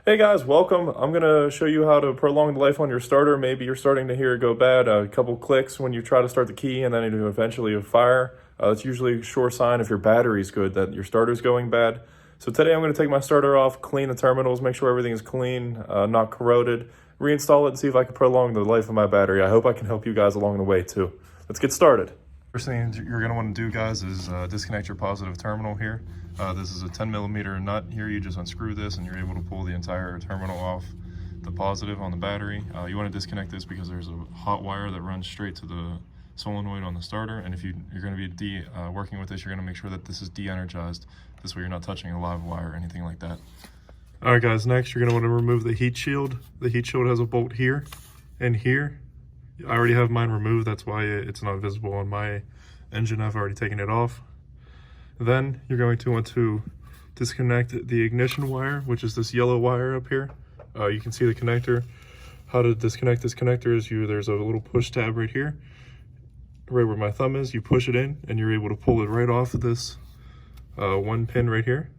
Hey guys, welcome. I'm going to show you how to prolong the life on your starter. Maybe you're starting to hear it go bad, a couple clicks when you try to start the key and then it eventually fire. It's usually a sure sign if your battery's good that your starter's going bad. So today I'm going to take my starter off, clean the terminals, make sure everything is clean, not corroded, reinstall it and see if I can prolong the life of my battery. I hope I can help you guys along the way too. Let's get started. First thing you're going to want to do, guys, is disconnect your positive terminal here. This is a 10mm nut here. You just unscrew this and you're able to pull the entire terminal off the positive on the battery. You want to disconnect this because there's a hot wire that runs straight to the solenoid on the starter, and if you're going to be working with this, you're going to make sure that this is de-energized. This way you're not touching a live wire or anything like that. Alright guys, next you're going to want to remove the heat shield. The heat shield has a bolt here and here. I already have mine removed, that's why it's not visible on my engine. I've already taken it off. Then you're going to want to disconnect the ignition wire, which is this yellow wire up here. You can see the connector. How to disconnect this connector is there's a little push tab right here, right where my thumb is. You push it in and you're able to pull it right off of this one pin right here.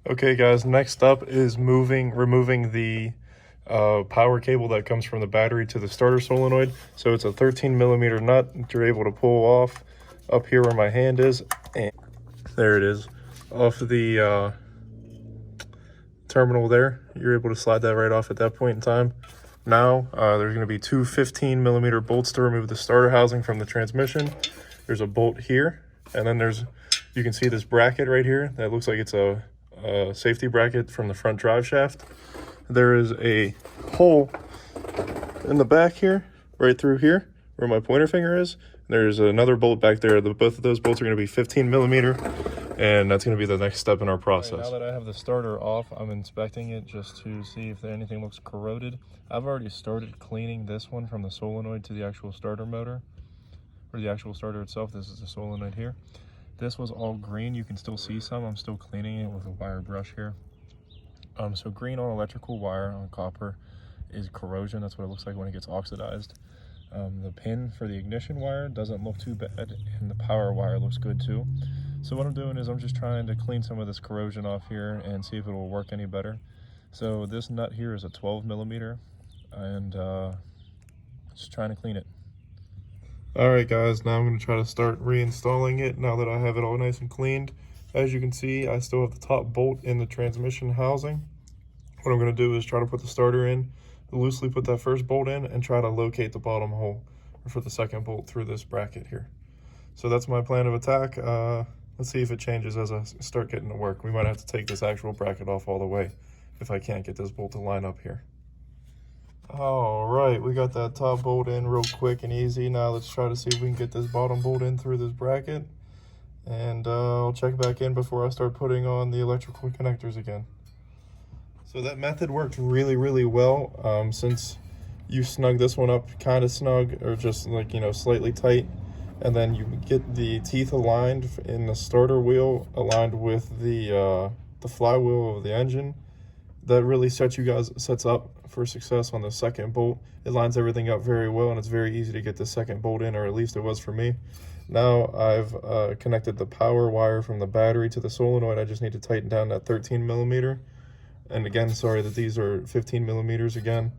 Okay guys, next up is removing the power cable that comes from the battery to the starter solenoid. So it's a 13mm nut that you're able to pull off up here where my hand is, and there it is, off the terminal there. You're able to slide that right off at that point in time. Now there's going to be two 15mm bolts to remove the starter housing from the transmission. There's a bolt here, and then you can see this bracket right here that looks like it's a safety bracket from the front drive shaft. There is a hole in the back here, right through here, where my pointer finger is. There's another bolt back there. Both of those bolts are going to be 15mm, and that's going to be the next step in our process. Right, now that I have the starter off, I'm inspecting it just to see if anything looks corroded. I've already started cleaning this one from the solenoid to the actual starter motor, or the actual starter itself. This is the solenoid here. This was all green. You can still see some. I'm still cleaning it with a wire brush here. So green on electrical wire on copper is corrosion. That's what it looks like when it gets oxidized. The pin for the ignition wire doesn't look too bad, and the power wire looks good too. So what I'm doing is I'm just trying to clean some of this corrosion off here and see if it will work any better. So this nut here is a 12mm, and just trying to clean it. Alright guys, now I'm going to try to start reinstalling it now that I have it all nice and cleaned. As you can see, I still have the top bolt in the transmission housing. What I'm going to do is try to put the starter in, loosely put that first bolt in, and try to locate the bottom hole for the second bolt through this bracket here. So that's my plan of attack. Let's see if it changes as I start getting to work. We might have to take this actual bracket off all the way if I can't get this bolt to line up here. All right, we got that top bolt in real quick and easy. Now let's try to see if we can get this bottom bolt in through this bracket. And I'll check back in before I start putting on the electrical connectors again. So that method worked really, really well. Since you snug this one up kind of snug, or just like, slightly tight, and then you get the teeth aligned in the starter wheel, aligned with the flywheel of the engine, that really sets up for success on the second bolt. It lines everything up very well, and it's very easy to get the second bolt in, or at least it was for me. Now I've connected the power wire from the battery to the solenoid. I just need to tighten down that 13mm. And again, sorry that these are 15mm again.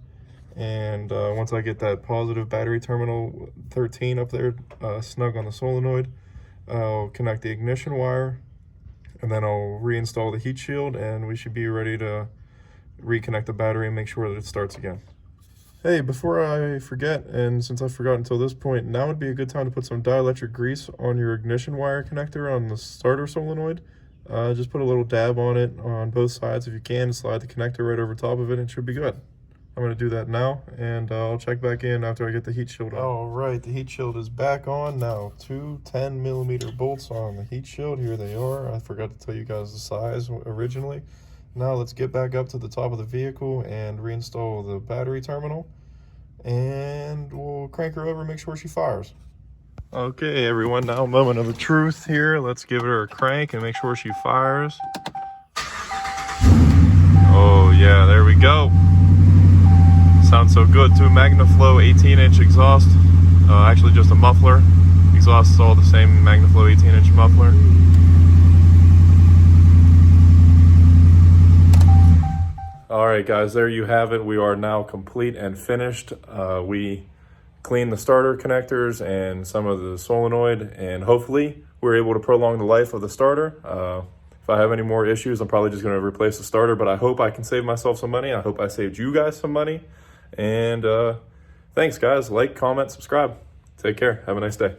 And once I get that positive battery terminal 13 up there snug on the solenoid, I'll connect the ignition wire, and then I'll reinstall the heat shield, and we should be ready to reconnect the battery and make sure that it starts again. Hey, before I forget, and since I forgot until this point, now would be a good time to put some dielectric grease on your ignition wire connector on the starter solenoid. Just put a little dab on it on both sides if you can, slide the connector right over top of it, and it should be good. I'm going to do that now, and I'll check back in after I get the heat shield on. All right, the heat shield is back on now. Two 10mm bolts on the heat shield. Here they are. I forgot to tell you guys the size originally. Now let's get back up to the top of the vehicle and reinstall the battery terminal, and we'll crank her over and make sure she fires. Okay everyone, now a moment of the truth here. Let's give her a crank and make sure she fires. Oh yeah, there we go. Sounds so good too. MagnaFlow 18-inch exhaust. Actually just a muffler. Exhaust is all the same MagnaFlow 18-inch muffler. All right, guys, there you have it. We are now complete and finished. We cleaned the starter connectors and some of the solenoid, and hopefully we're able to prolong the life of the starter. If I have any more issues, I'm probably just going to replace the starter, but I hope I can save myself some money. I hope I saved you guys some money. And thanks, guys. Like, comment, subscribe. Take care. Have a nice day.